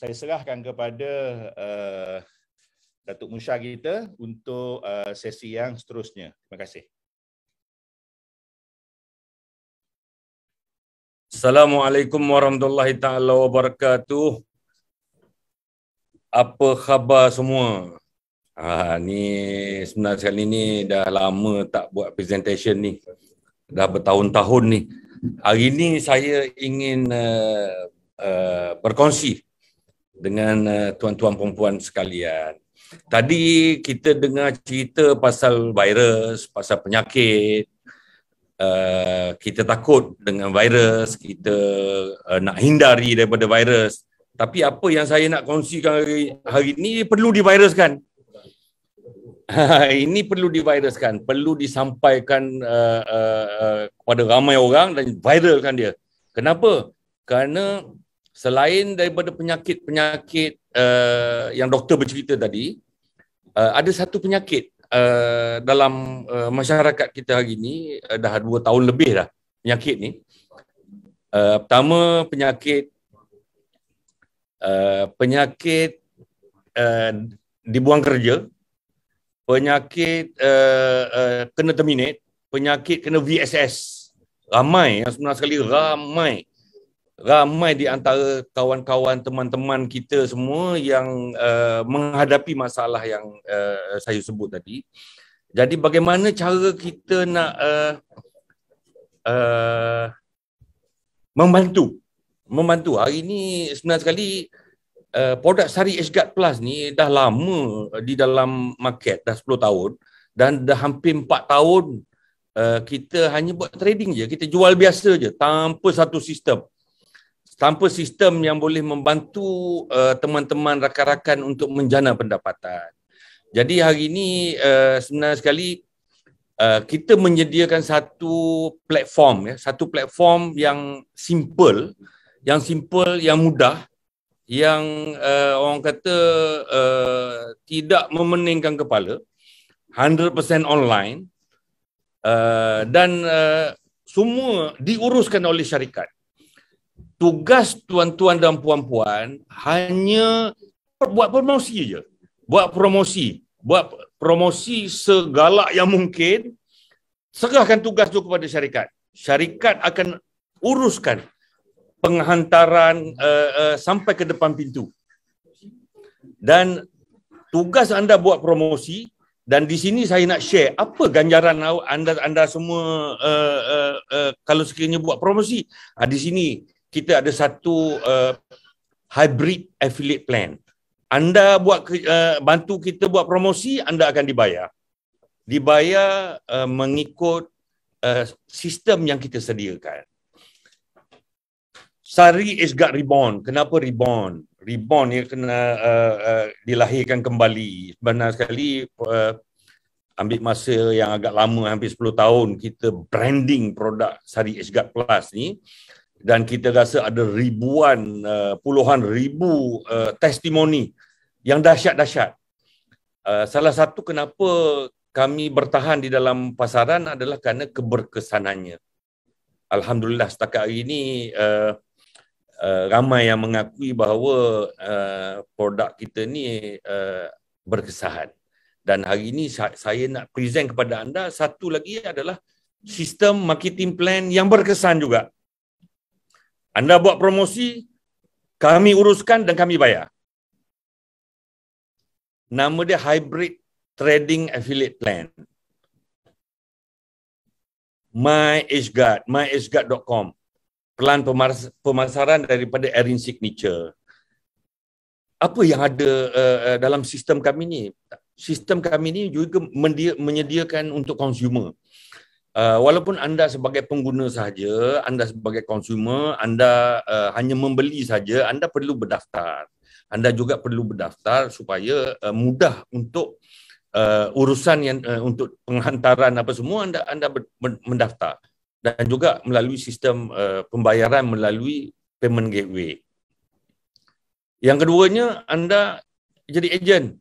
saya serahkan kepada Datuk Musyar kita untuk sesi yang seterusnya. Terima kasih. Assalamualaikum warahmatullahi taala wabarakatuh. Apa khabar semua? Ni sebenarnya sekali ni dah lama tak buat presentation ni. Dah bertahun-tahun ni. Hari ni saya ingin berkongsi dengan tuan-tuan perempuan sekalian. Tadi kita dengar cerita pasal virus, pasal penyakit. Kita takut dengan virus, kita nak hindari daripada virus. Tapi apa yang saya nak kongsikan hari ini perlu diviruskan. Ini perlu diviruskan, perlu disampaikan kepada ramai orang dan viralkan dia. Kenapa? Kerana selain daripada penyakit-penyakit yang doktor bercerita tadi, ada satu penyakit dalam masyarakat kita hari ini, dah 2 tahun lebih dah penyakit ni. Pertama penyakit dibuang kerja, penyakit kena terminate, penyakit kena VSS. Ramai, yang sebenarnya sekali ramai di antara kawan-kawan, teman-teman kita semua yang menghadapi masalah yang saya sebut tadi. Jadi bagaimana cara kita nak membantu. Hari ini sebenarnya sekali produk Sari H-Guard Plus ni dah lama di dalam market, dah 10 tahun dan dah hampir 4 tahun kita hanya buat trading je, kita jual biasa je tanpa satu sistem. Tanpa sistem yang boleh membantu teman-teman rakan-rakan untuk menjana pendapatan. Jadi hari ini sebenarnya sekali kita menyediakan satu platform yang simple, yang mudah, yang orang kata tidak memeningkan kepala, 100% online, dan semua diuruskan oleh syarikat. Tugas tuan-tuan dan puan-puan hanya buat promosi je. Buat promosi segalak yang mungkin. Serahkan tugas tu kepada syarikat. Syarikat akan uruskan penghantaran sampai ke depan pintu. Dan tugas anda buat promosi, dan di sini saya nak share apa ganjaran anda semua kalau sekiranya buat promosi. Di sini kita ada satu hybrid affiliate plan. Anda bantu kita buat promosi, anda akan dibayar. Dibayar mengikut sistem yang kita sediakan. Sari H-Guard Reborn. Kenapa Reborn? Reborn ni kena dilahirkan kembali. Sebenarnya sekali ambil masa yang agak lama, hampir 10 tahun kita branding produk Sari H-Guard Plus ni, dan kita rasa ada puluhan ribu testimoni yang dahsyat-dahsyat. Salah satu kenapa kami bertahan di dalam pasaran adalah kerana keberkesanannya. Alhamdulillah setakat hari ini ramai yang mengakui bahawa produk kita ni berkesan. Dan hari ini saya nak present kepada anda satu lagi adalah sistem marketing plan yang berkesan juga. Anda buat promosi, kami uruskan dan kami bayar. Nama dia Hybrid Trading Affiliate Plan. myhguard.com. Pelan pemasaran daripada Erin Signature. Apa yang ada dalam sistem kami ni? Sistem kami ni juga menyediakan untuk consumer. Walaupun anda sebagai pengguna sahaja, anda sebagai konsumer, anda hanya membeli saja, anda perlu berdaftar. Anda juga perlu berdaftar supaya mudah untuk urusan yang untuk penghantaran apa semua, anda mendaftar. Dan juga melalui sistem pembayaran melalui payment gateway. Yang keduanya, anda jadi ejen.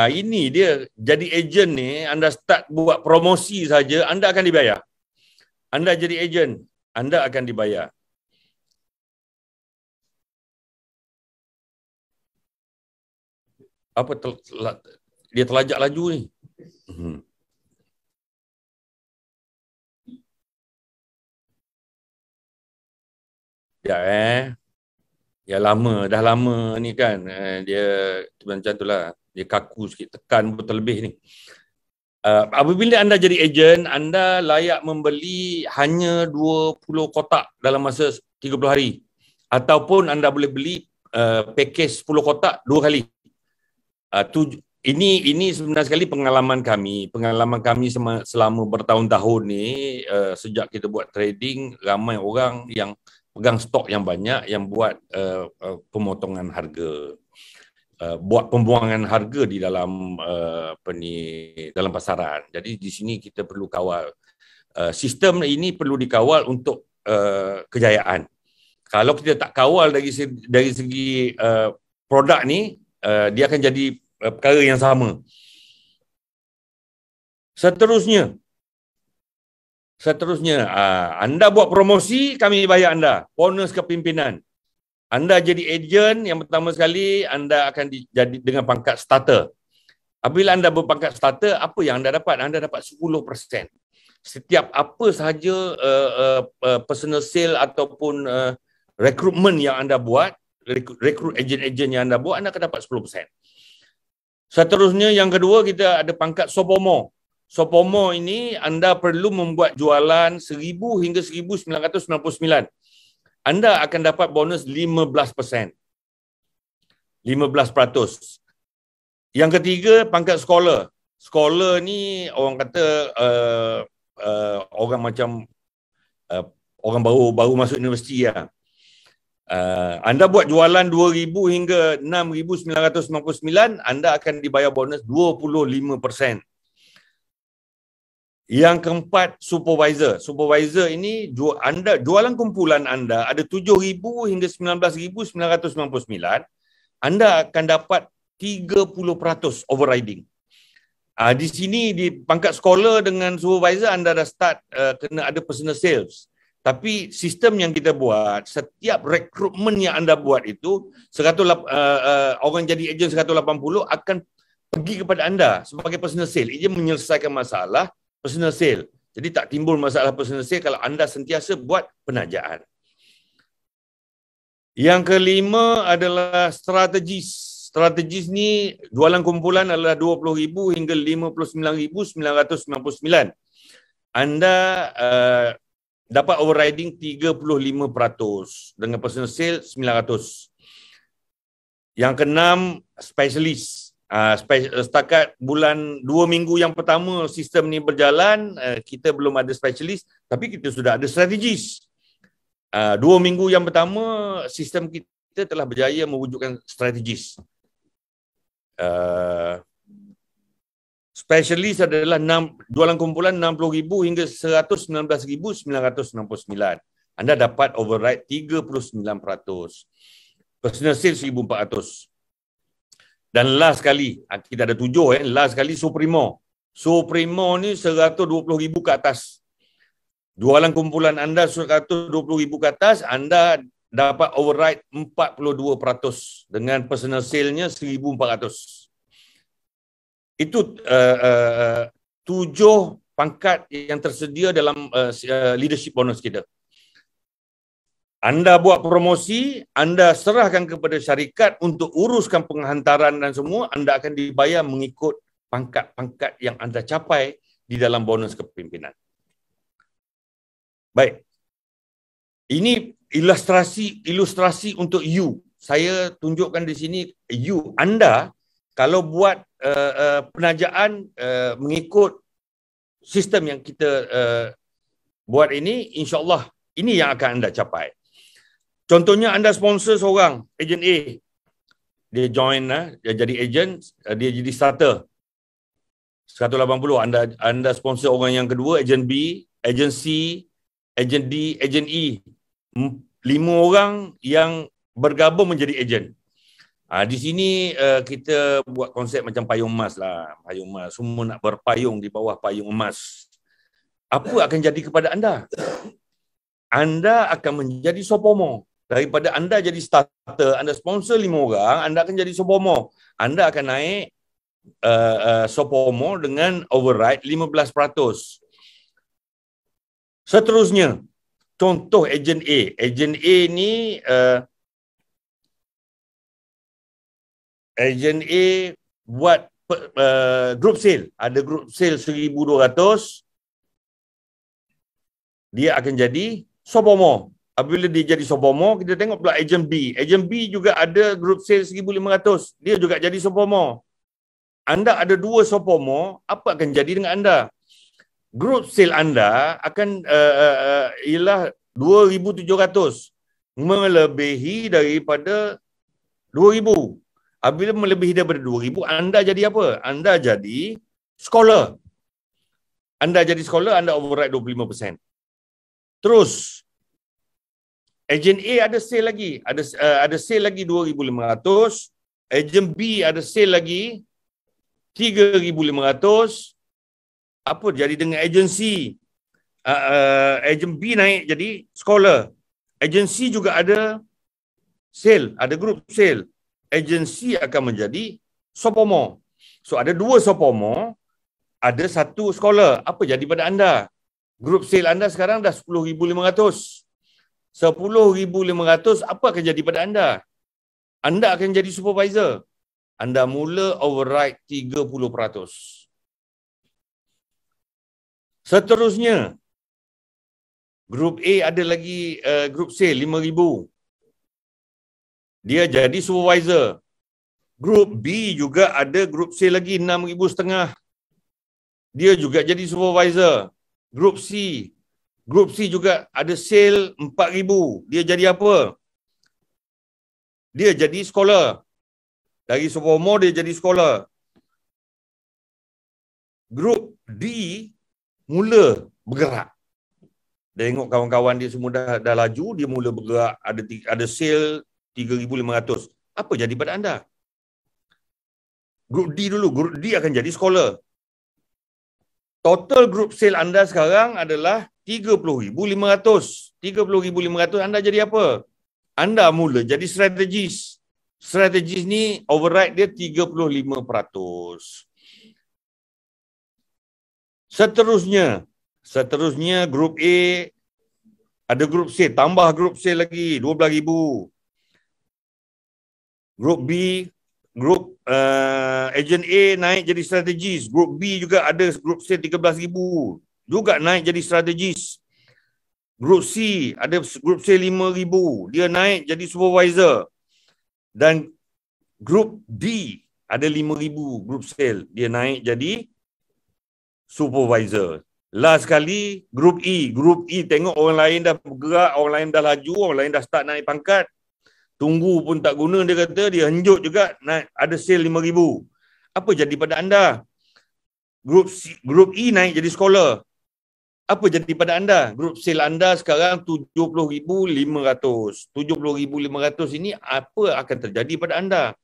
Ini dia, jadi ejen ni, anda start buat promosi saja, anda akan dibayar. Anda jadi ejen, anda akan dibayar. apa dia terlajak laju ni. Ya ya dah lama ni kan. Dia macam tu lah. Dia kaku sikit, tekan pun terlebih ni. Apabila anda jadi ejen, anda layak membeli hanya 20 kotak dalam masa 30 hari. Ataupun anda boleh beli pakej 10 kotak 2 kali. Ini sebenarnya sekali pengalaman kami selama bertahun-tahun ni, sejak kita buat trading, ramai orang yang pegang stok yang banyak, yang buat pemotongan harga, buat pembuangan harga di dalam dalam pasaran. Jadi di sini kita perlu kawal. Sistem ini perlu dikawal untuk kejayaan. Kalau kita tak kawal dari segi produk ni, dia akan jadi perkara yang sama. Seterusnya, anda buat promosi, kami bayar anda bonus kepimpinan. Anda jadi ejen, yang pertama sekali anda akan jadi dengan pangkat starter. Apabila anda berpangkat starter, apa yang anda dapat? Anda dapat 10%. Setiap apa sahaja personal sale ataupun rekrutmen yang anda buat, rekrut ejen-ejen yang anda buat, anda akan dapat 10%. Seterusnya, yang kedua, kita ada pangkat Sopomo. Sopomo ini anda perlu membuat jualan 1000 hingga 1999. Anda akan dapat bonus 15%. 15%. Yang ketiga, pangkat scholar. Scholar ni orang kata orang macam orang baru masuk universiti lah. Anda buat jualan 2000 hingga 6999, anda akan dibayar bonus 25%. Yang keempat, supervisor. Supervisor ini jualan kumpulan anda ada 7000 hingga 19999, anda akan dapat 30% overriding. Di sini di pangkat scholar dengan supervisor anda dah start kena ada personal sales. Tapi sistem yang kita buat, setiap rekrutmen yang anda buat itu, orang jadi ejen 180 akan pergi kepada anda sebagai personal sale. Ia menyelesaikan masalah personal sale. Jadi tak timbul masalah personal sale kalau anda sentiasa buat penajaan. Yang kelima adalah strategis. Strategis ni jualan kumpulan adalah 20,000 hingga 59,999. Anda dapat overriding 35% dengan personal sale 900. Yang keenam, specialist. Setakat bulan 2 minggu yang pertama sistem ni berjalan, kita belum ada specialist, tapi kita sudah ada strategis. 2 minggu yang pertama sistem kita telah berjaya mewujudkan strategis. Specialist adalah jualan kumpulan 60,000 hingga 119,969. Anda dapat override 39%. Personal sale 1,400. Dan last sekali, kita ada 7 last sekali Supremo. Supremo ni 120,000 ke atas. Jualan kumpulan anda 120,000 ke atas, anda dapat override 42% dengan personal sale-nya 1,400. Itu 7 pangkat yang tersedia dalam leadership bonus kita. Anda buat promosi, anda serahkan kepada syarikat untuk uruskan penghantaran dan semua, anda akan dibayar mengikut pangkat-pangkat yang anda capai di dalam bonus kepimpinan. Baik. Ini ilustrasi untuk you. Saya tunjukkan di sini you. Anda kalau buat penajaan mengikut sistem yang kita buat ini, insya-Allah ini yang akan anda capai. Contohnya anda sponsor seorang, ejen A. Dia join, dia jadi ejen, dia jadi starter. 180, anda sponsor orang yang kedua, ejen B, ejen C, ejen D, ejen E. 5 orang yang bergabung menjadi ejen. Di sini kita buat konsep macam payung emas lah. Payung emas. Semua nak berpayung di bawah payung emas. Apa akan jadi kepada anda? Anda akan menjadi Sopomo Daripada anda jadi starter, anda sponsor 5 orang, anda akan jadi sophomore. Anda akan naik sophomore dengan override 15%. Seterusnya, contoh ejen A. Ejen A ni ejen A buat group sale. Ada group sale 1,200. Dia akan jadi sophomore. Apabila dia jadi sophomore, kita tengok pula ejen B. Ejen B juga ada group sale 1,500. Dia juga jadi sophomore. Anda ada 2 sophomore, apa akan jadi dengan anda? Group sale anda akan ialah 2,700. Melebihi daripada 2,000. Apabila melebihi daripada 2,000, anda jadi apa? Anda jadi scholar. Anda jadi scholar, anda override 25%. Terus, ejen A ada sale lagi. Ada sale lagi 2,500. Ejen B ada sale lagi 3,500. Apa jadi dengan agensi? Ejen B naik jadi scholar. Agensi juga ada sale, ada group sale. Agensi akan menjadi sophomore. So ada 2 sophomore, ada 1 scholar. Apa jadi pada anda? Group sale anda sekarang dah 10,500. 10,500, apa akan jadi pada anda? Anda akan jadi supervisor. Anda mula override 30%. Seterusnya, Group A ada lagi group sale 5,000. Dia jadi supervisor. Group B juga ada group sale lagi 6,500. Dia juga jadi supervisor. Group C juga ada sale 4,000. Dia jadi apa? Dia jadi scholar. Dari sophomore dia jadi scholar. Group D mula bergerak. Dia tengok kawan-kawan dia semua dah laju, dia mula bergerak, ada sale 3,500. Apa jadi pada anda? Group D dulu, group D akan jadi scholar. Total group sale anda sekarang adalah 30,500. 30,500 anda jadi apa? Anda mula jadi strategis. Strategis ni override dia 35%. Seterusnya group A ada group sale, tambah group sale lagi 12,000. Group B, group agent A naik jadi strategis. Group B juga ada group sale 13,000. Juga naik jadi strategis. Group C ada group sale 5,000. Dia naik jadi supervisor. Dan group D ada 5,000 group sale. Dia naik jadi supervisor. Last sekali, group E. Group E tengok orang lain dah bergerak, orang lain dah laju, orang lain dah start naik pangkat. Tunggu pun tak guna, dia kata, dia henjut juga, naik, ada sale 5,000. Apa jadi pada anda? Group E naik jadi scholar. Apa jadi pada anda? Group sale anda sekarang 70,500. 70,500 ini apa akan terjadi pada anda?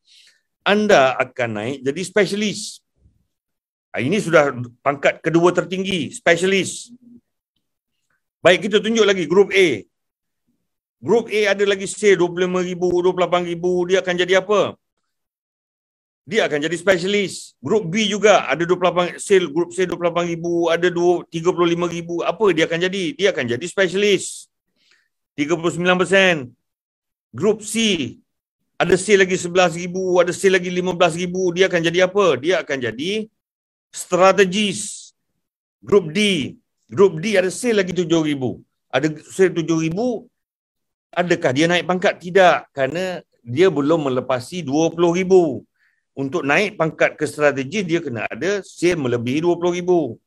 Anda akan naik jadi specialist. Ini sudah pangkat kedua tertinggi, specialist. Baik, kita tunjuk lagi group A. Group A ada lagi sale 25,000, 28,000. Dia akan jadi apa? Dia akan jadi specialist. Group B juga ada 28 sale, group sale 28,000, ada 35,000. Apa dia akan jadi? Dia akan jadi specialist. 39%. Group C ada sale lagi 11,000, ada sale lagi 15,000. Dia akan jadi apa? Dia akan jadi strategis. Group D ada sale lagi 7,000. Ada sale 7,000. Adakah dia naik pangkat? Tidak, kerana dia belum melepasi 20,000. Untuk naik pangkat ke strategi, dia kena ada sale melebihi 20,000.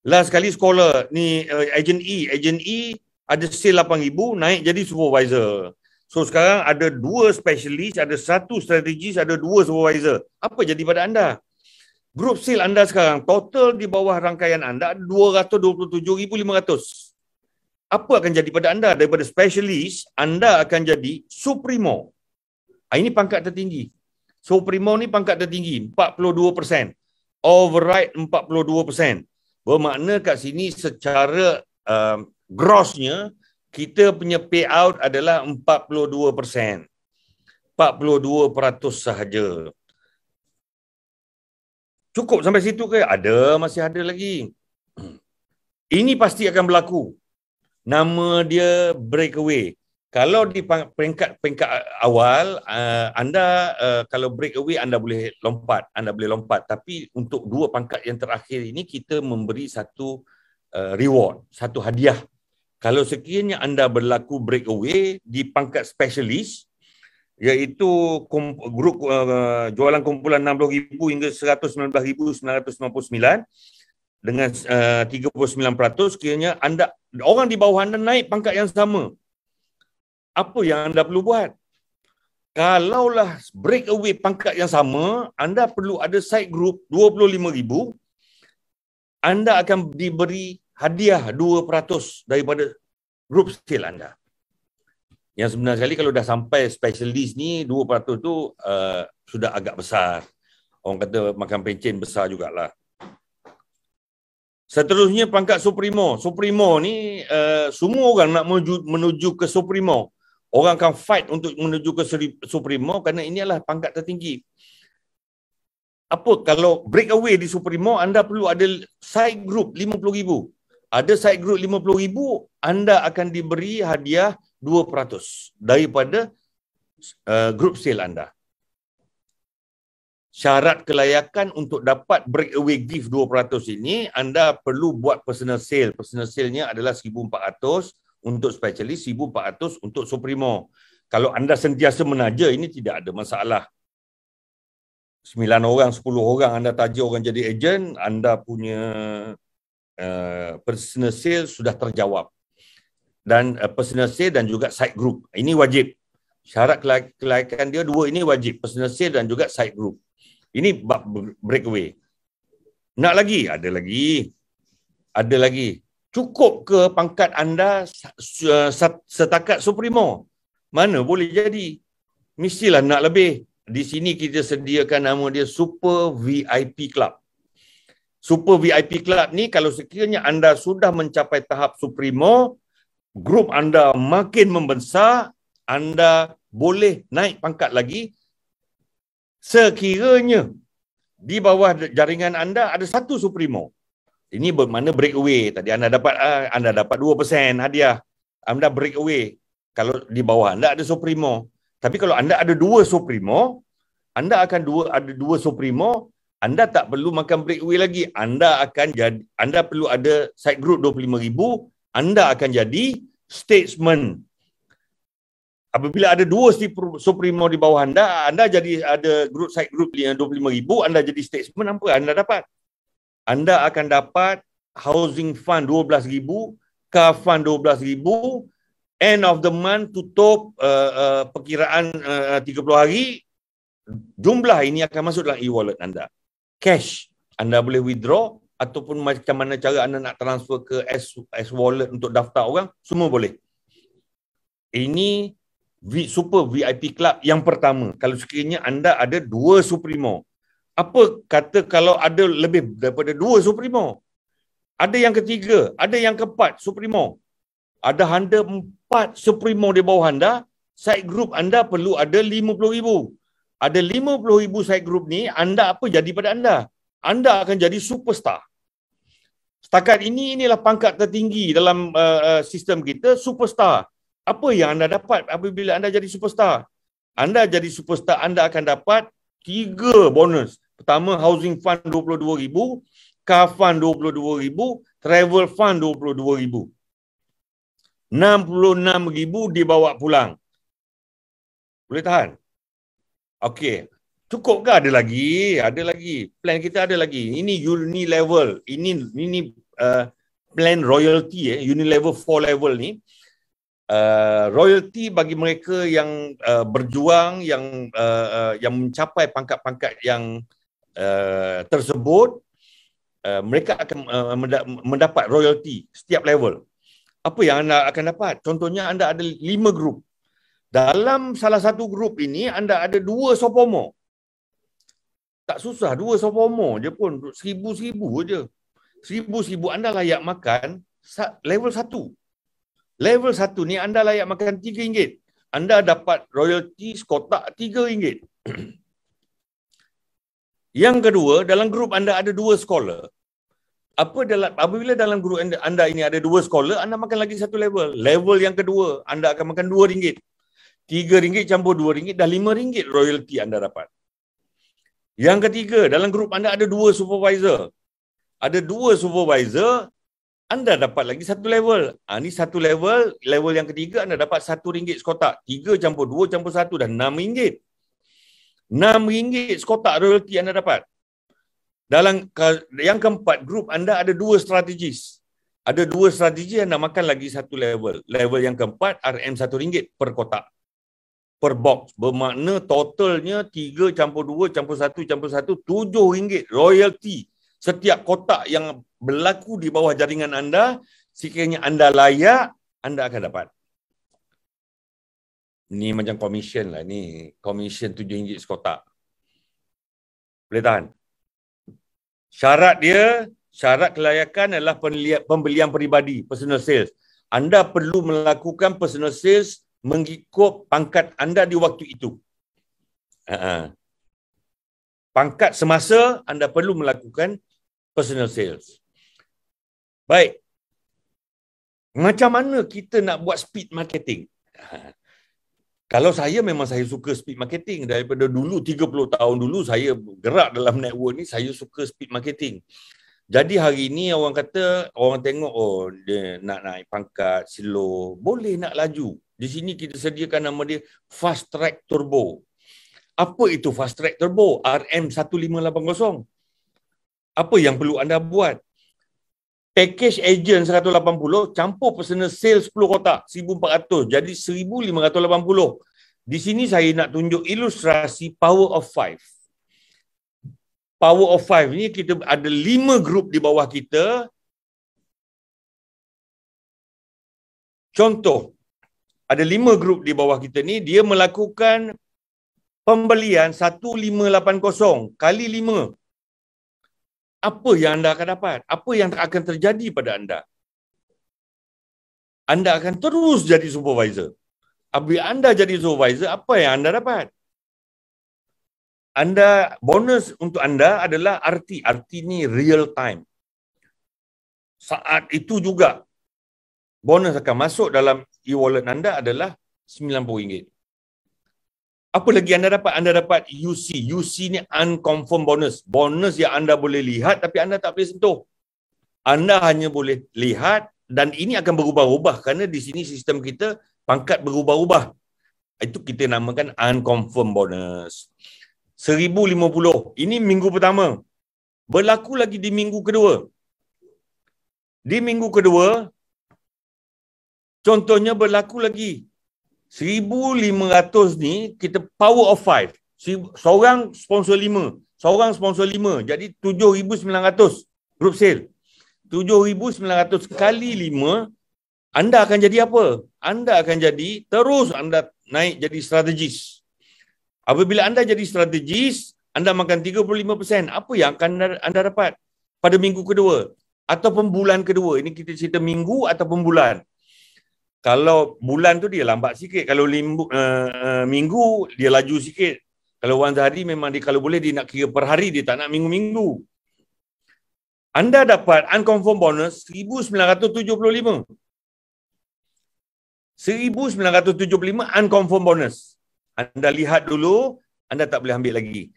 Last sekali scholar, ni agent E. Agent E ada sale 8,000, naik jadi supervisor. So sekarang ada 2 specialist, ada 1 strategis, ada 2 supervisor. Apa jadi pada anda? Group sale anda sekarang, total di bawah rangkaian anda, 227,500. Apa akan jadi pada anda? Daripada specialist, anda akan jadi supremo. Ini pangkat tertinggi. Supremo ni pangkat tertinggi, 42%. Override 42%. Bermakna kat sini secara grossnya, kita punya payout adalah 42%. 42% sahaja. Cukup sampai situ ke? Ada, masih ada lagi. Ini pasti akan berlaku. Nama dia breakaway. Kalau di peringkat awal, anda kalau breakaway anda boleh lompat. Tapi untuk dua pangkat yang terakhir ini kita memberi satu reward, satu hadiah. Kalau sekiranya anda berlaku breakaway di pangkat specialist, iaitu grup jualan kumpulan 60,000 hingga 119,999 dengan 39%, kiranya anda, orang di bawah anda naik pangkat yang sama. Apa yang anda perlu buat? Kalaulah breakaway pangkat yang sama, anda perlu ada side group 25,000, anda akan diberi hadiah 2% daripada group sale anda. Yang sebenarnya sekali kalau dah sampai specialist ni, 2% tu sudah agak besar. Orang kata makan pencen besar jugalah. Seterusnya pangkat Supremo. Supremo ni semua orang nak menuju ke Supremo. Orang akan fight untuk menuju ke Supremo kerana ini adalah pangkat tertinggi. Apa kalau breakaway di Supremo, anda perlu ada side group 50,000. Ada side group 50,000, anda akan diberi hadiah 2% daripada group sale anda. Syarat kelayakan untuk dapat breakaway gift 2% ini, anda perlu buat personal sale. Personal sale-nya adalah 1,400 untuk specialist, 1,400 untuk Supremo. Kalau anda sentiasa menaja, ini tidak ada masalah. 9 orang, 10 orang anda taja orang jadi ejen, anda punya personal sale sudah terjawab. Dan personal sale dan juga side group. Ini wajib. Syarat kelayakan dia dua ini wajib. Personal sale dan juga side group. Ini breakaway. Nak lagi? Ada lagi. Ada lagi. Cukup ke pangkat anda setakat Supremo? Mana boleh jadi? Mestilah nak lebih. Di sini kita sediakan nama dia Super VIP Club. Super VIP Club ni kalau sekiranya anda sudah mencapai tahap Supremo, grup anda makin membesar, anda boleh naik pangkat lagi sekiranya di bawah jaringan anda ada satu Supremo. Ini bermakna breakaway. Tadi anda dapat 2% hadiah. Anda breakaway. Kalau di bawah anda ada Supremo. Tapi kalau anda ada 2 Supremo, anda akan ada 2 Supremo, anda tak perlu makan breakaway lagi. Anda perlu ada side group 25,000, anda akan jadi statesman. Apabila ada 2 Supremo di bawah anda jadi ada side group 25,000, anda jadi statesman, apa anda dapat? Anda akan dapat housing fund 12,000, car fund 12,000, end of the month tutup perkiraan 30 hari, jumlah ini akan masuk dalam e-wallet anda. Cash, anda boleh withdraw ataupun macam mana cara anda nak transfer ke S-wallet untuk daftar orang, semua boleh. Ini Super VIP Club yang pertama. Kalau sekiranya anda ada 2 Supremo. Apa kata kalau ada lebih daripada 2 Supremo? Ada yang ketiga, ada yang keempat Supremo. Ada anda 4 Supremo di bawah anda, side group anda perlu ada 50,000. Ada 50,000 side group ni, anda apa jadi pada anda? Anda akan jadi superstar. Setakat inilah pangkat tertinggi dalam sistem kita, superstar. Apa yang anda dapat apabila anda jadi superstar? Anda jadi superstar, anda akan dapat 3 bonus. Pertama, housing fund 22,000, car fund 22,000, travel fund 22,000. 66,000 dibawa pulang. Boleh tahan? Okey. Cukup ke ada lagi? Ada lagi. Plan kita ada lagi. Ini unilevel. Ini plan royalty unilevel 4 level ni. Royalty bagi mereka yang berjuang, yang mencapai pangkat-pangkat yang tersebut, mereka akan mendapat royalty setiap level. Apa yang anda akan dapat? Contohnya anda ada 5 grup. Dalam salah satu grup ini anda ada 2 sopomo. Tak susah, 2 sopomo je pun 1,000 je. 1,000 anda layak makan level 1. Level 1 ni anda layak makan RM3. Anda dapat royalty sekotak RM3. Yang kedua, dalam grup anda ada 2 scholar. Apabila dalam grup anda ini ada 2 scholar, anda makan lagi satu level. Level yang kedua, anda akan makan RM2. RM3 campur RM2, dah RM5 royalty anda dapat. Yang ketiga, dalam grup anda ada 2 supervisor. Ada 2 supervisor, anda dapat lagi satu level. Ini satu level. Level yang ketiga, anda dapat RM1 sekotak. 3 campur 2 campur 1 dah RM6. RM6 sekotak royalty anda dapat. Dalam yang keempat, grup anda ada 2 strategis. Ada 2 strategi, anda makan lagi satu level. Level yang keempat, RM1 per kotak. Per box. Bermakna totalnya 3 campur 2 campur 1 campur 1, RM7 royalty. Setiap kotak yang berlaku di bawah jaringan anda, sekiranya anda layak, anda akan dapat. Ni macam komisen lah ni. Komisen RM7 sekotak. Boleh tahan? Syarat kelayakan adalah pembelian peribadi, personal sales. Anda perlu melakukan personal sales mengikut pangkat anda di waktu itu. Pangkat semasa anda perlu melakukan personal sales. Baik. Macam mana kita nak buat speed marketing? Kalau saya memang saya suka speed marketing. Daripada dulu, 30 tahun dulu saya gerak dalam network ni, saya suka speed marketing. Jadi hari ni orang tengok, oh dia nak naik pangkat, slow. Boleh nak laju. Di sini kita sediakan nama dia Fast Track Turbo. Apa itu Fast Track Turbo? RM1580. Apa yang perlu anda buat? Package agent 180, campur personal sales 10 kotak, 1,400. Jadi 1,580. Di sini saya nak tunjuk ilustrasi Power of 5. Power of 5 ni kita ada 5 grup di bawah kita. Contoh, ada 5 grup di bawah kita ni, dia melakukan pembelian 1,580 kali 5. Apa yang anda akan dapat? Apa yang akan terjadi pada anda? Anda akan terus jadi supervisor. Apabila anda jadi supervisor, apa yang anda dapat? Bonus untuk anda adalah RT. RT ni real time. Saat itu juga bonus akan masuk dalam e-wallet anda adalah RM90. Apa lagi anda dapat? Anda dapat UC. UC ni unconfirmed bonus. Bonus yang anda boleh lihat tapi anda tak boleh sentuh. Anda hanya boleh lihat dan ini akan berubah-ubah kerana di sini sistem kita pangkat berubah-ubah. Itu kita namakan unconfirmed bonus. 1,050. Ini minggu pertama. Berlaku lagi di minggu kedua. Di minggu kedua, contohnya berlaku lagi. 1,500 ni kita power of 5. Seorang sponsor 5. Seorang sponsor 5. Jadi 7,900 group sale. 7,900 kali 5, anda akan jadi apa? Anda akan jadi, terus anda naik jadi strategis. Apabila anda jadi strategis, anda makan 35%. Apa yang akan anda dapat pada minggu kedua? Ataupun bulan kedua. Ini kita cerita minggu ataupun bulan. Kalau bulan tu dia lambat sikit. Kalau minggu, dia laju sikit. Kalau orang sehari memang dia, kalau boleh dia nak kira per hari, dia tak nak minggu-minggu. Anda dapat unconfirmed bonus 1,975. 1,975 unconfirmed bonus. Anda lihat dulu, anda tak boleh ambil lagi.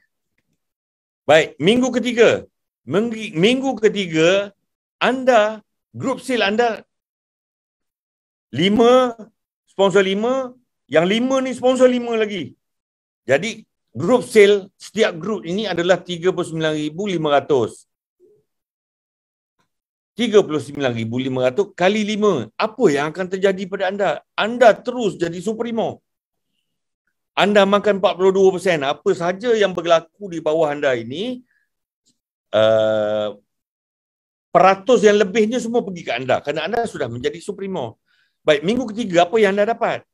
Baik, minggu ketiga. Minggu ketiga, anda, group sale anda 5, sponsor 5, yang 5 ni sponsor 5 lagi. Jadi, group sale, setiap group ini adalah 39,500. 39,500 kali 5. Apa yang akan terjadi pada anda? Anda terus jadi superimo. Anda makan 42%. Apa sahaja yang berlaku di bawah anda ini, peratus yang lebihnya semua pergi ke anda. Kerana anda sudah menjadi superimo. Baik, minggu ketiga apa yang anda dapat?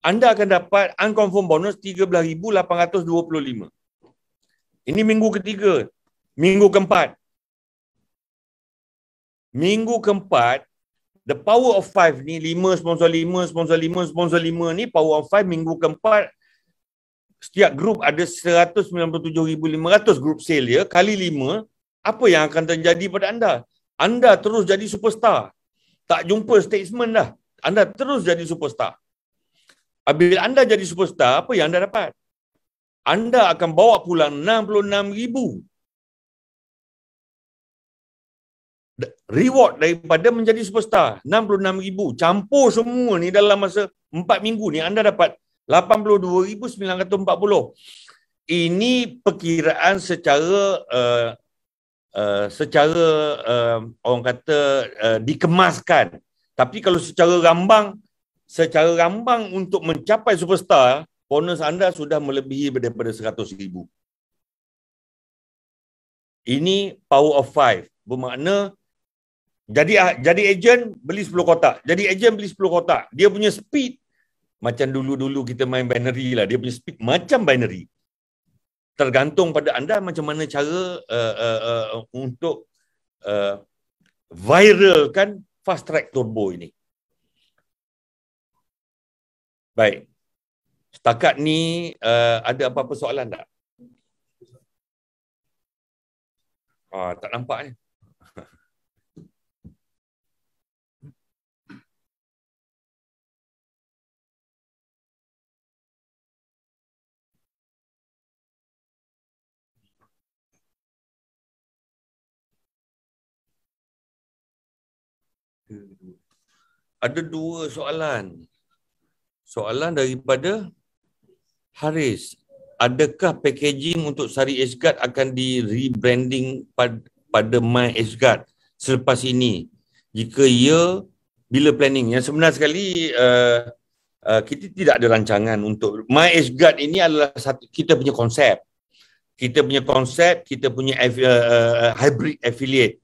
Anda akan dapat unconfirmed bonus 13,825. Ini minggu ketiga. Minggu keempat. Minggu keempat, The power of 5 ni, 5 sponsor 5, sponsor 5, sponsor 5 ni, power of 5 minggu keempat, setiap grup ada 197,500 grup sale dia, kali 5, apa yang akan terjadi pada anda? Anda terus jadi superstar. Tak jumpa statement dah. Anda terus jadi superstar. Apabila anda jadi superstar, apa yang anda dapat? Anda akan bawa pulang 66,000 reward daripada menjadi superstar. 66,000. Campur semua ni dalam masa 4 minggu ni anda dapat 82,940. Ini perkiraan secara orang kata dikemaskan. Tapi kalau secara rambang untuk mencapai superstar, bonus anda sudah melebihi daripada 100,000. Ini power of 5. Bermakna jadi ejen beli 10 kotak. Jadi ejen beli 10 kotak. Dia punya speed macam dulu-dulu kita main binary lah. Dia punya speed macam binary. Tergantung pada anda macam mana cara untuk viralkan fast track turbo ini. Baik. Setakat ni ada apa-apa soalan tak? Tak nampak ni. Ada 2 soalan. Soalan daripada Haris. Adakah packaging untuk Sari Ashguard akan di rebranding pada My Ashguard selepas ini? Jika ya, bila planning? Yang sebenar sekali kita tidak ada rancangan untuk My Ashguard ini adalah kita punya konsep. Kita punya hybrid affiliate.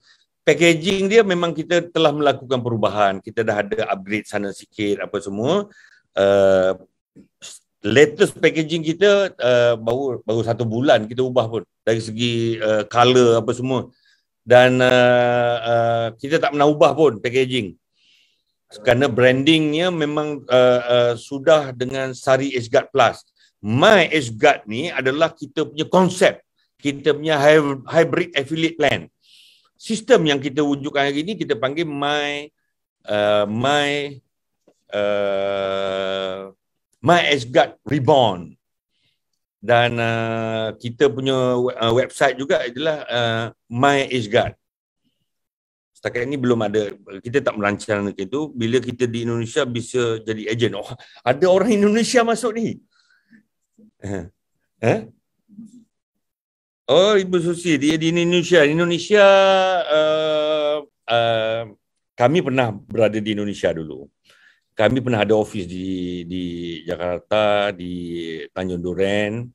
Packaging dia memang kita telah melakukan perubahan. Kita dah ada upgrade sana sikit apa semua. Latest packaging kita baru 1 bulan kita ubah pun dari segi color apa semua. Dan kita tak pernah ubah pun packaging. Kerana brandingnya memang sudah dengan Sari Ashguard Plus. My Ashguard ni adalah kita punya konsep. Kita punya hybrid affiliate plan. Sistem yang kita wujudkan hari ini kita panggil My Ashguard Reborn. Dan kita punya website juga adalah My Ashguard. Setakat ini belum ada, kita tak merancang itu. Bila kita di Indonesia bisa jadi ejen. Oh, ada orang Indonesia masuk ni. Oh, Ibu Susi, dia di Indonesia. Di Indonesia, kami pernah berada di Indonesia dulu. Kami pernah ada office di Jakarta, di Tanjung Duren.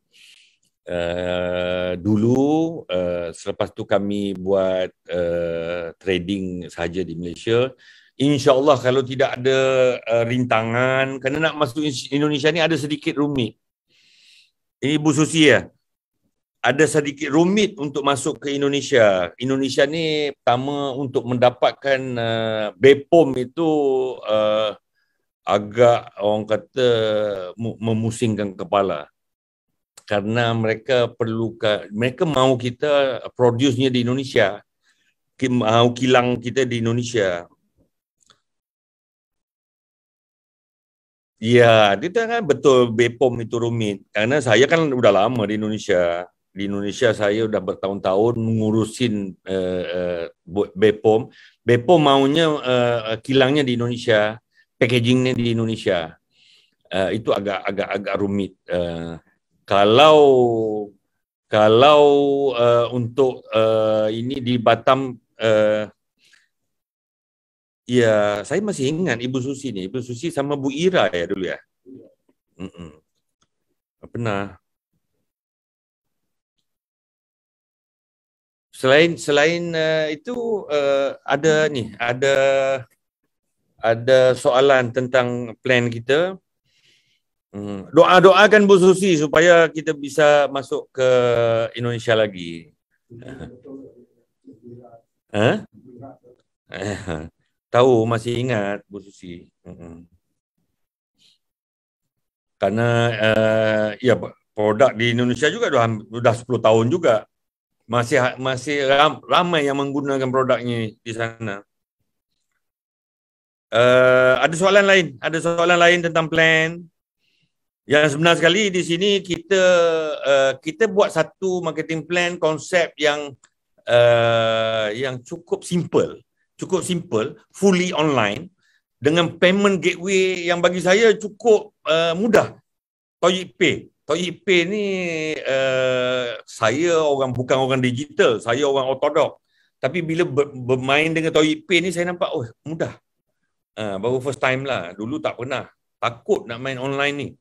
Dulu, selepas tu kami buat trading sahaja di Malaysia. InsyaAllah kalau tidak ada rintangan, kerana nak masuk Indonesia ni ada sedikit rumit. Ini Ibu Susi ya. Ada sedikit rumit untuk masuk ke Indonesia. Indonesia ni pertama untuk mendapatkan BPOM itu agak orang kata memusingkan kepala. Karena mereka mahu kita produce-nya di Indonesia. Mahu kilang kita di Indonesia. Ya, dia kan betul BPOM itu rumit. Karena saya kan udah lama di Indonesia. Di Indonesia saya udah bertahun-tahun mengurusin BPOM. BPOM maunya kilangnya di Indonesia, packagingnya di Indonesia. Itu agak rumit. Kalau untuk ini di Batam, ya saya masih ingat Ibu Susi ni. Ibu Susi sama Bu Ira ya dulu ya. Pernah. Selain itu ada soalan tentang plan kita. Doakan Bu Susi supaya kita bisa masuk ke Indonesia lagi. Tahu, masih ingat Bu Susi. Karena ya produk di Indonesia juga sudah 10 tahun juga. Masih ramai yang menggunakan produknya di sana. Ada soalan lain tentang plan. Yang sebenar sekali di sini kita buat satu marketing plan konsep yang cukup simple, fully online dengan payment gateway yang bagi saya cukup mudah. Toyib Pay ni saya bukan orang digital, saya orang ortodok. Tapi bila bermain dengan Toyib Pay ni saya nampak mudah. Baru first time lah. Dulu tak pernah. Takut nak main online ni.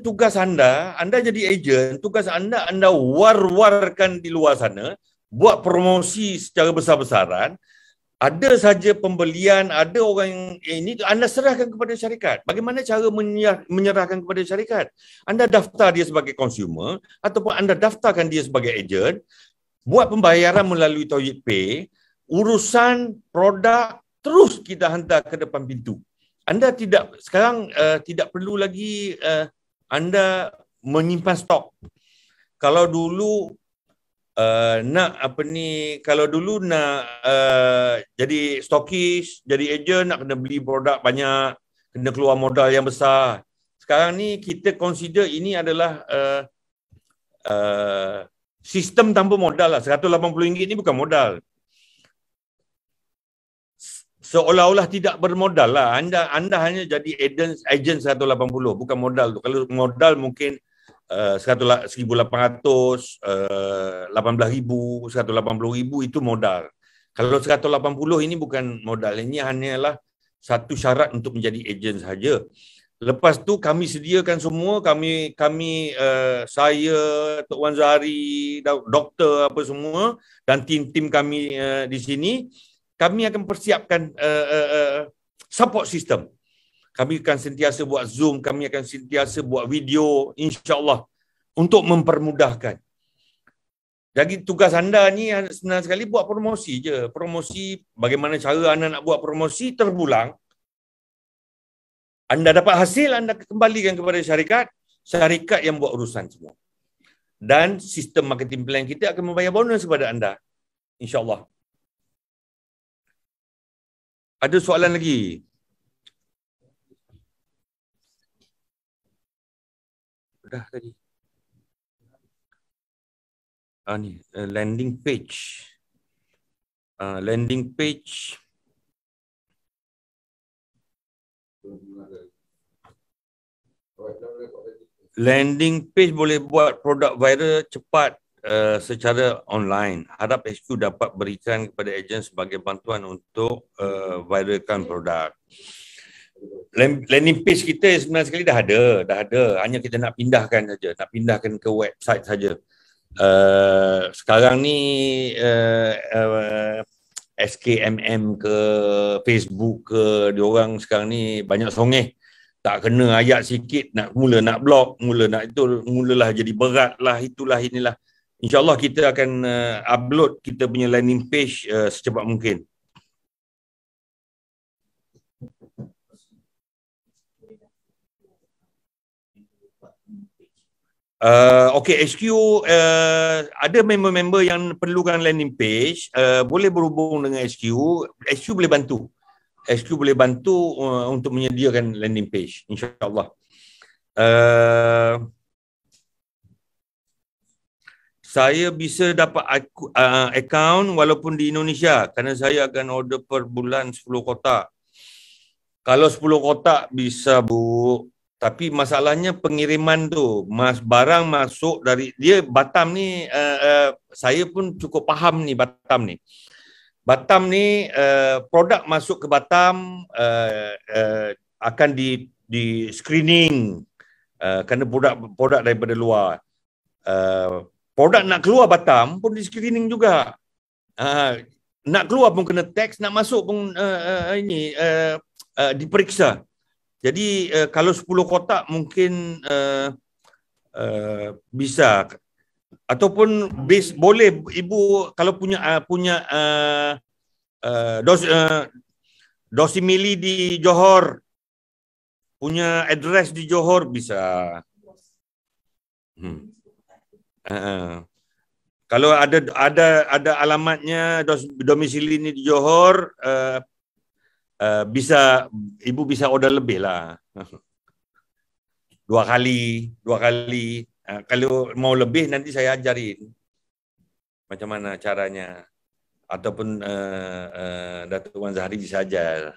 Tugas anda jadi ejen, tugas anda war-warkan di luar sana, buat promosi secara besar-besaran, ada saja pembelian, ada orang yang ini, anda serahkan kepada syarikat. Bagaimana cara menyerahkan kepada syarikat? Anda daftar dia sebagai consumer, ataupun anda daftarkan dia sebagai ejen, buat pembayaran melalui Toyib Pay, urusan produk terus kita hantar ke depan pintu. Anda sekarang tidak perlu lagi anda menyimpan stok. Kalau dulu jadi stokis, jadi ejen, nak kena beli produk banyak, kena keluar modal yang besar. Sekarang ni kita consider ini adalah sistem tanpa modal lah. RM180 ni bukan modal. Seolah-olah tidak bermodal lah. Anda hanya jadi ejen 180, bukan modal tu. Kalau modal mungkin 1,800, 18,000, 180,000 itu modal. Kalau 180 ini bukan modal. Ini hanyalah satu syarat untuk menjadi ejen saja. Lepas tu kami sediakan semua, saya, Tok Wan Zahari, doktor apa semua dan tim-tim kami di sini, kami akan persiapkan support system. Kami akan sentiasa buat Zoom, kami akan sentiasa buat video, insya-Allah, untuk mempermudahkan. Jadi tugas anda ni sebenarnya sekali buat promosi je. Promosi, bagaimana cara anda nak buat promosi terpulang. Anda dapat hasil, anda kembalikan kepada syarikat yang buat urusan semua. Dan sistem marketing plan kita akan membayar bonus kepada anda, insya-Allah. Ada soalan lagi? Dah tadi. Ni landing page. Landing page. Landing page boleh buat produk viral cepat secara online. Harap HQ dapat berikan kepada ejen sebagai bantuan untuk viralkan produk. Landing page kita sebenarnya sekali dah ada. Hanya kita nak pindahkan saja, nak pindahkan ke website saja. Sekarang ni SKMM ke Facebook ke, diorang sekarang ni banyak songeh. Tak kena ayat sikit, mula nak blog, mulalah jadi berat lah, itulah inilah. InsyaAllah kita akan upload kita punya landing page secepat mungkin. Okey, HQ ada member-member yang perlukan landing page, boleh berhubung dengan HQ. HQ boleh bantu. HQ boleh bantu untuk menyediakan landing page, insya-Allah. Saya bisa dapat akaun walaupun di Indonesia kerana saya akan order per bulan 10 kotak. Kalau 10 kotak bisa, Bu. Tapi masalahnya pengiriman tu, barang masuk dari dia Batam ni, saya pun cukup faham ni Batam ni. Batam ni produk masuk ke Batam akan di screening kerana produk daripada luar. Produk nak keluar Batam pun di screening juga. Nak keluar pun kena tax, nak masuk pun diperiksa. Jadi kalau 10 kotak mungkin bisa. ataupun base boleh ibu kalau punya dosimili di Johor, punya address di Johor bisa. Kalau ada alamatnya domisili ini di Johor, bisa ibu bisa order lebih lah. dua kali. Kalau mau lebih nanti saya ajarin macam mana caranya. Ataupun Datuk Wan Zahari bisa ajar.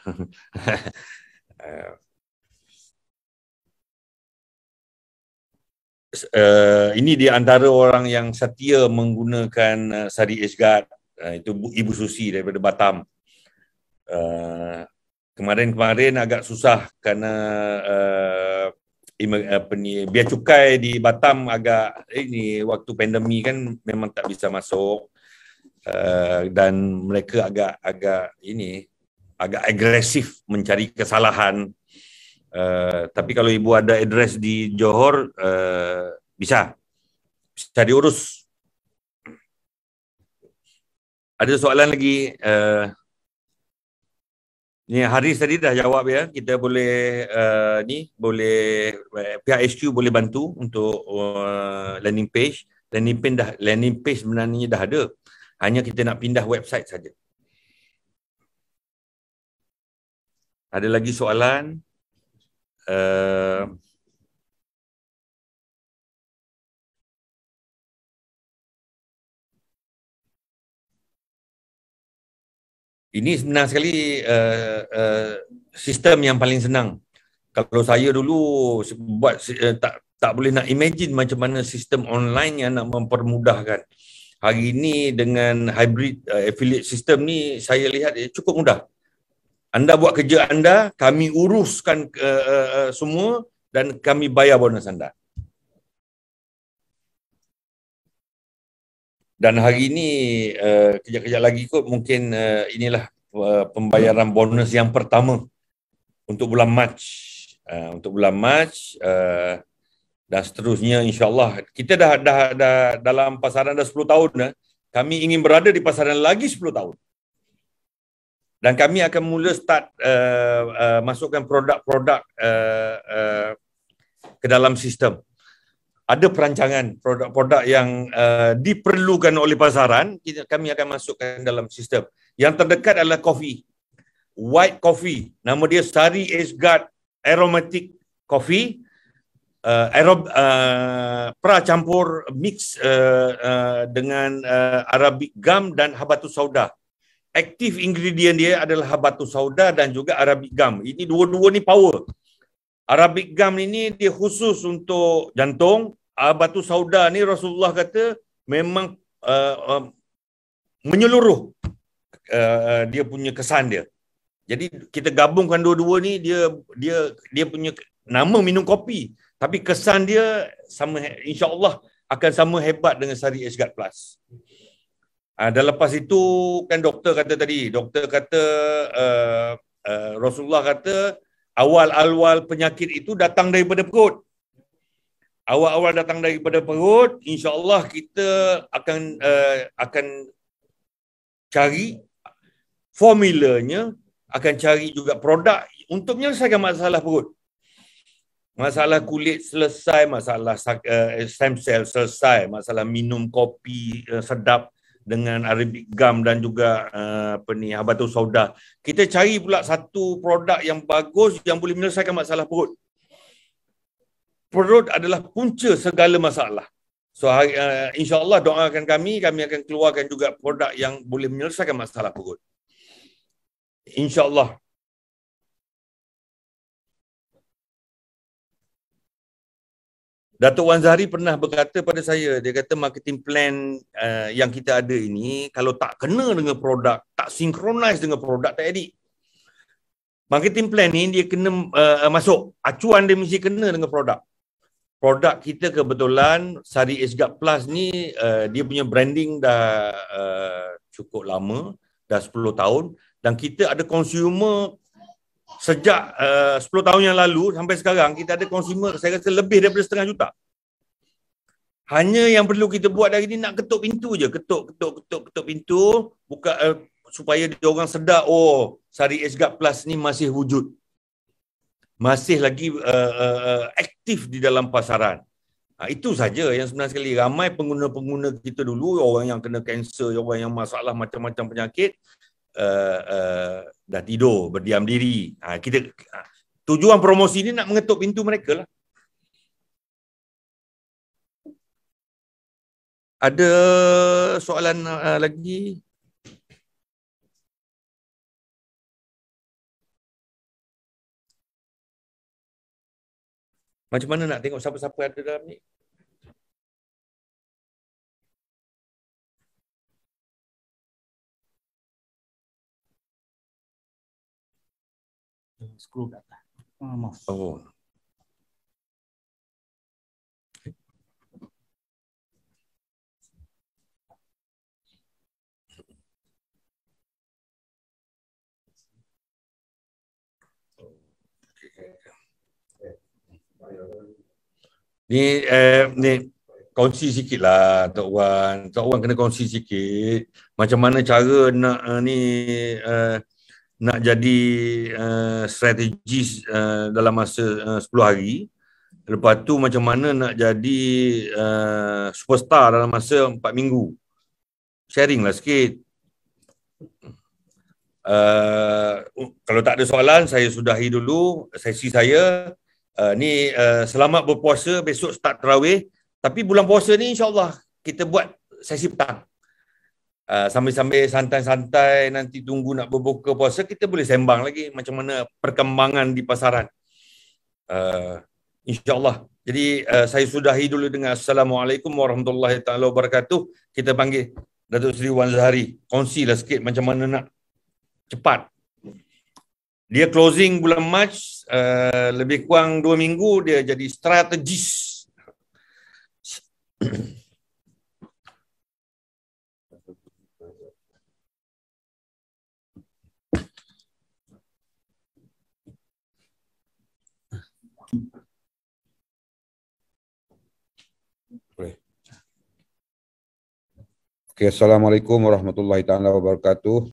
Ini di antara orang yang setia menggunakan Sari Ashguard. Itu Ibu Susi daripada Batam. Kemarin agak susah kerana biar cukai di Batam agak ini waktu pandemik kan memang tak bisa masuk. Dan mereka agak agresif mencari kesalahan. Tapi kalau ibu ada address di Johor, bisa diurus. Ada soalan lagi? Ni Haris tadi dah jawab ya. Kita boleh pihak HQ boleh bantu untuk landing page. Landing page sebenarnya dah ada. Hanya kita nak pindah website saja. Ada lagi soalan? Ini sebenarnya sekali sistem yang paling senang. Kalau saya dulu buat tak boleh nak imagine macam mana sistem online yang nak mempermudahkan. Hari ini dengan hybrid affiliate system ni saya lihat cukup mudah. Anda buat kerja anda, kami uruskan semua dan kami bayar bonus anda. Dan hari ini kejap-kejap lagi kot mungkin inilah pembayaran bonus yang pertama untuk bulan Mac. Untuk bulan Mac dan seterusnya insya-Allah. Kita dah dalam pasaran dah 10 tahun. Kami ingin berada di pasaran lagi 10 tahun. Dan kami akan mula start masukkan produk-produk ke dalam sistem. Ada perancangan produk-produk yang diperlukan oleh pasaran, kami akan masukkan dalam sistem. Yang terdekat adalah kopi. White coffee. Nama dia Sari Ashguard Aromatic Coffee. Pracampur mix dengan Arabic gum dan habatus sauda. Aktif ingredient dia adalah habatus sauda dan juga Arabic gum. Ini dua-dua ni power. Arabic gum ini dia khusus untuk jantung. Habatus sauda ni Rasulullah kata memang menyeluruh dia punya kesan dia. Jadi kita gabungkan dua-dua ni dia punya nama minum kopi. Tapi kesan dia sama, insya-Allah akan sama hebat dengan Sari Ashguard Plus. Dan lepas itu kan doktor kata Rasulullah kata awal-awal penyakit itu datang daripada perut. Awal-awal datang daripada perut, insya-Allah kita akan cari formulanya, akan cari juga produk untuk menyelesaikan masalah perut. Masalah kulit selesai, masalah stem cell selesai, masalah minum kopi sedap dengan Arabic gum dan juga habatus sauda. Kita cari pula satu produk yang bagus yang boleh menyelesaikan masalah perut. Perut adalah punca segala masalah. So insya-Allah doakan kami akan keluarkan juga produk yang boleh menyelesaikan masalah perut. Insya-Allah. Datuk Wan Zahari pernah berkata pada saya, dia kata marketing plan yang kita ada ini, kalau tak kena dengan produk, tak synchronize dengan produk, tak edit. Marketing plan ni dia kena masuk, acuan dia mesti kena dengan produk. Produk kita kebetulan, Sari Ashguard Plus ni, dia punya branding dah cukup lama, dah 10 tahun, dan kita ada consumer sejak 10 tahun yang lalu sampai sekarang kita ada consumer saya rasa lebih daripada 500,000. Hanya yang perlu kita buat hari ni nak ketuk pintu je. Ketuk pintu. Buka supaya dia orang sedar, oh, Sari H-Guard Plus ni masih wujud. Masih lagi aktif di dalam pasaran. Itu saja yang sebenarnya sekali. Ramai pengguna-pengguna kita dulu, orang yang kena kanser, orang yang masalah macam-macam penyakit, dah tidur, berdiam diri. Tujuan promosi ni nak mengetuk pintu mereka lah. Ada soalan lagi? Macam mana nak tengok siapa-siapa ada dalam ni? Scroll kat atas. Mouse. Oh. Ni kongsi sikit lah Tok Wan. Tok Wan kena kongsi sikit macam mana cara nak nak jadi strategis dalam masa 10 hari. Lepas tu macam mana nak jadi superstar dalam masa 4 minggu. Sharing lah sikit. Kalau tak ada soalan, saya sudahi dulu sesi saya. Ni selamat berpuasa, besok start tarawih. Tapi bulan puasa ni insyaAllah kita buat sesi petang. Sambil-sambil santai-santai, nanti tunggu nak berbuka puasa, kita boleh sembang lagi macam mana perkembangan di pasaran. InsyaAllah. Jadi saya sudahi dulu dengan Assalamualaikum warahmatullahi taala wabarakatuh. Kita panggil Datuk Seri Wan Zahari. Kongsilah sikit macam mana nak cepat. Dia closing bulan Mac, lebih kurang 2 minggu dia jadi strategis. Okay, Assalamualaikum warahmatullahi taala wabarakatuh.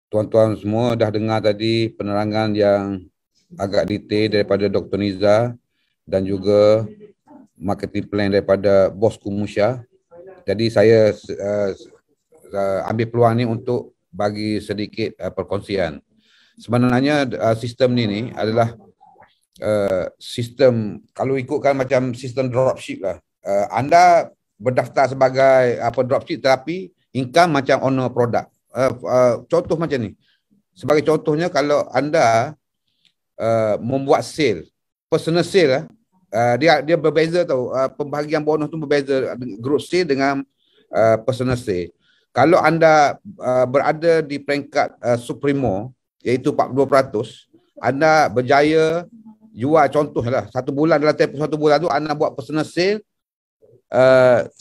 Tuan-tuan semua dah dengar tadi penerangan yang agak detail daripada Dr. Niza dan juga marketing plan daripada Bosku Musya. Jadi saya ambil peluang ni untuk bagi sedikit perkongsian. Sebenarnya sistem ni adalah sistem, kalau ikutkan macam sistem dropship lah. Anda berdaftar sebagai dropship tetapi income macam owner produk. Contoh macam ni. Sebagai contohnya, kalau anda membuat sale, personal sale, dia berbeza tau. Pembahagian bonus tu berbeza, group sale dengan personal sale. Kalau anda berada di peringkat Supremo, iaitu 40%, anda berjaya jual, contohlah 1 bulan, dalam tempoh 1 bulan tu anda buat personal sale 100,000.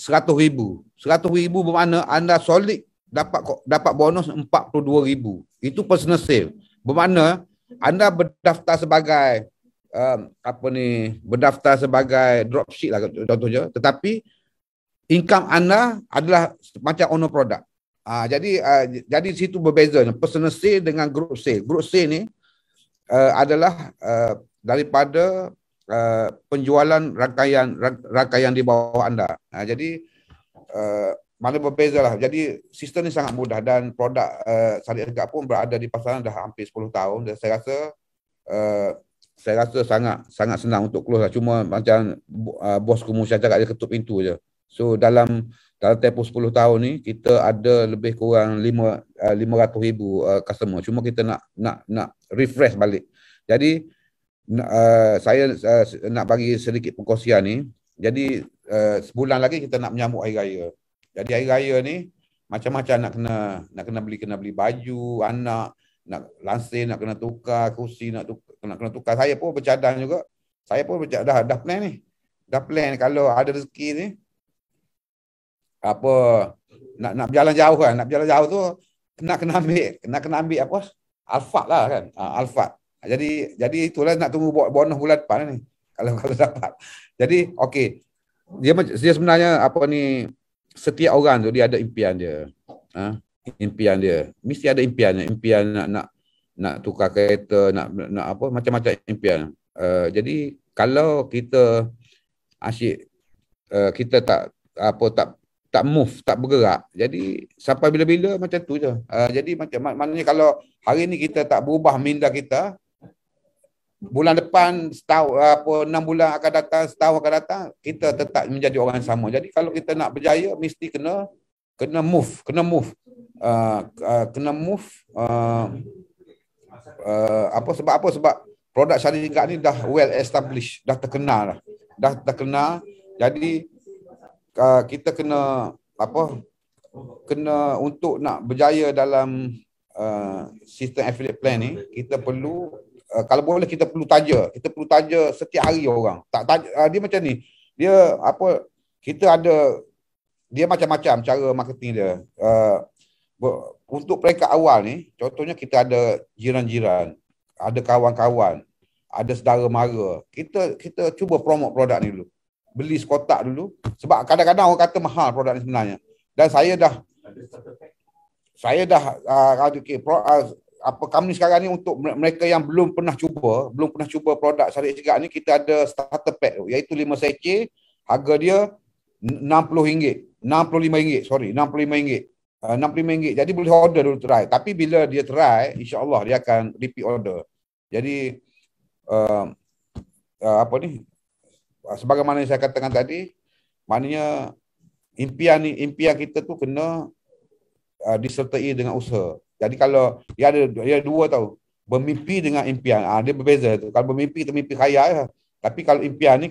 100,000 bermakna anda solid dapat bonus 42,000. Itu personal sale. Bermakna anda berdaftar sebagai berdaftar sebagai dropship lah contohnya, tetapi income anda adalah macam owner produk. Jadi situ berbeza personal sale dengan group sale. Group sale ni adalah daripada penjualan rangkaian di bawah anda. Jadi mana berbeza lah. Jadi sistem ni sangat mudah dan produk Sari H-Guard pun berada di pasaran dah hampir 10 tahun dan saya rasa sangat senang untuk close lah. Cuma macam bosku Musya cakap, dia ketuk pintu je. So dalam tempoh 10 tahun ni kita ada lebih kurang 500,000 customer. Cuma kita nak refresh balik. Jadi saya nak bagi sedikit perkongsian ni. Jadi sebulan lagi kita nak menyambut hari raya. Jadi hari raya ni macam-macam nak kena beli baju anak, nak lansir, nak kena tukar kerusi, nak kena tukar. Saya pun bercadang juga. Saya pun dah plan ni. Dah plan kalau ada rezeki ni nak berjalan jauh kan. Nak berjalan jauh tu kena ambil Alphard lah kan. Alphard. Jadi itulah nak tunggu bonus bulan depan ni. kalau dapat. Jadi okey. Dia sebenarnya apa ni, setiap orang tu dia ada impian dia. Impian dia. Mesti ada impiannya. Impian nak tukar kereta, nak apa, macam-macam impian. Jadi kalau kita asyik kita tak move, tak bergerak. Jadi sampai bila-bila macam tu je. Jadi maknanya kalau hari ni kita tak berubah minda kita, bulan depan, setahun, 6 bulan akan datang, setahun akan datang, kita tetap menjadi orang yang sama. Jadi kalau kita nak berjaya, mesti kena move. Kena move. Sebab produk syarikat ni dah well established, dah terkenal. Jadi kita kena untuk nak berjaya dalam sistem affiliate plan ni, kita perlu kalau boleh kita perlu taja setiap hari orang. Dia macam ni. Dia macam-macam cara marketing dia. Untuk peringkat awal ni, contohnya kita ada jiran-jiran, ada kawan-kawan, ada saudara mara. Kita cuba promote produk ni dulu. Beli sekotak dulu. Sebab kadang-kadang orang kata mahal produk ni sebenarnya. Dan saya dah kami sekarang ni untuk mereka yang belum pernah cuba produk Syariah Syarikat ni, kita ada starter pack tu, iaitu 5 seceh, harga dia RM60, RM65. Jadi boleh order dulu, try. Tapi bila dia try, insya-Allah dia akan repeat order. Jadi sebagaimana yang saya katakan tadi, maknanya impian kita tu kena disertai dengan usaha. Jadi kalau dia ada dua tau, bermimpi dengan impian. Dia berbeza tu. Kalau bermimpi kita mimpi khayal lah. Tapi kalau impian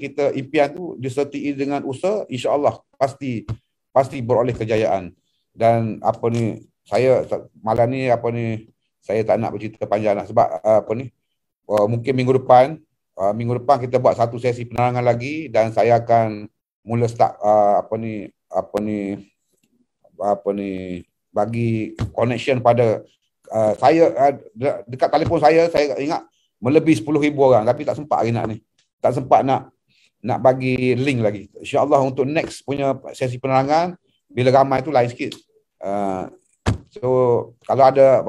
tu disertai dengan usaha, insya-Allah pasti beroleh kejayaan. Dan saya malam ni saya tak nak bercerita panjang lah, sebab mungkin minggu depan kita buat satu sesi penerangan lagi, dan saya akan mula start bagi connection pada saya dekat telefon saya ingat melebihi 10,000 orang, tapi tak sempat hari ni. Tak sempat nak bagi link lagi. InsyaAllah untuk next punya sesi penerangan, bila ramai tu lain sikit. So kalau ada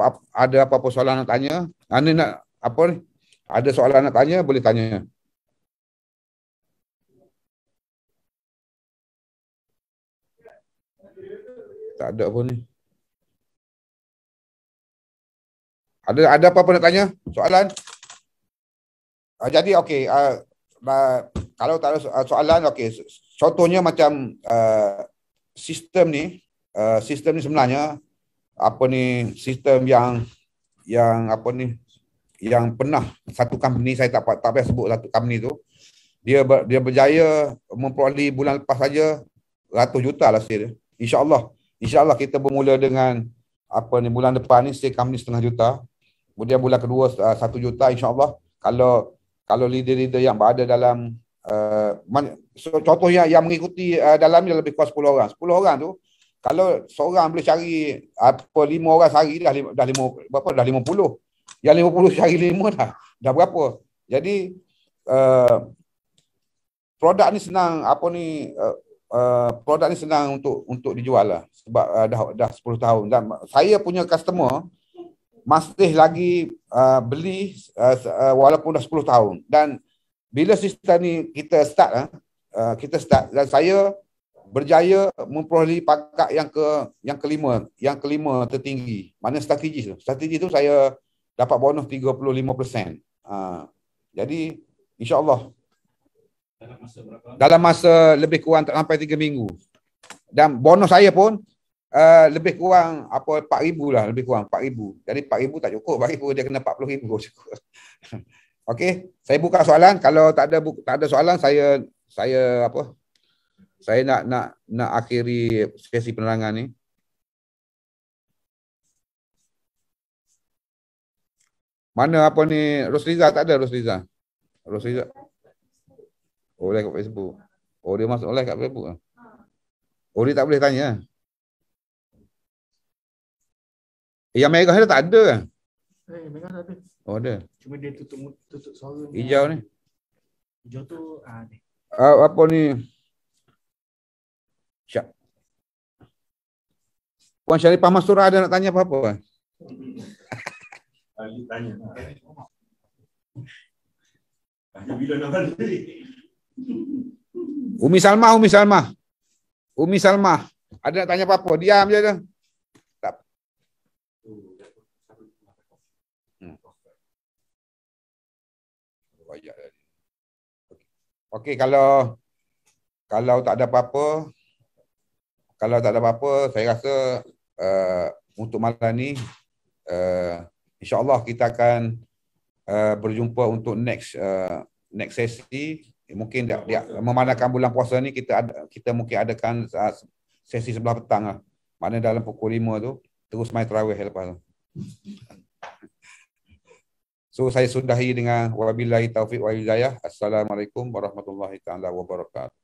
apa-apa soalan nak tanya, ada soalan nak tanya, boleh tanya. Tak ada pun ni. Ada apa-apa nak tanya? Soalan? Jadi okey, kalau tak ada soalan, okey. Contohnya macam sistem ni sebenarnya sistem yang pernah satu company, saya tak payah sebut satu company tu, dia berjaya memperoleh bulan lepas saja ratus juta lah hasil dia. InsyaAllah kita bermula dengan bulan depan ni stay company 0.5 juta. Kemudian bulan kedua 1 juta, insyaAllah. Kalau leader-leader yang berada dalam contohnya yang mengikuti dalam ni lebih kurang 10 orang. 10 orang tu, kalau seorang boleh cari 5 orang sehari dah 50. Yang 50 cari 5 dah berapa. Jadi produk ni senang produk ni senang untuk dijual lah, sebab dah 10 tahun. Dan saya punya customer masih lagi beli walaupun dah 10 tahun. Dan bila sistem ni kita start dan saya berjaya memperoleh pangkat yang kelima tertinggi. Mana strategi tu saya dapat bonus 35%. Jadi insya-Allah dalam masa lebih kurang tak sampai 3 minggu. Dan bonus saya pun lebih kurang 4,000 lah, lebih kurang 4,000. Jadi 4,000 tak cukup, 4,000 dia kena 40,000 cukup. Okey, saya buka soalan. Kalau tak ada soalan, saya nak akhiri sesi penerangan ni. Mana Rosliza tak ada Rosliza. Oh, live kat Facebook. Oh, dia masuk live kat Facebook. Oh, dia tak boleh tanya. Yang merah dia tak ada kan? Merah tak ada. Oh, ada. Cuma dia tutup suara. Hijau ni. Hijau tu ni. Apa ni? Puan Syarifah Mastura ada nak tanya apa-apa? Tanya bila nak balik. Umi Salmah. Ada nak tanya apa-apa? Diam je dah. Tak. Okey, kalau tak ada apa-apa, saya rasa untuk malam ni insya-Allah kita akan berjumpa untuk next sesi. Mungkin dia memandangkan bulan puasa ni kita mungkin adakan sesi sebelah petang lah. Maknanya dalam pukul 5 tu terus main tarawih lepas tu. So saya sudahi dengan wabillahi taufiq wal hidayah. Assalamualaikum warahmatullahi taala wabarakatuh.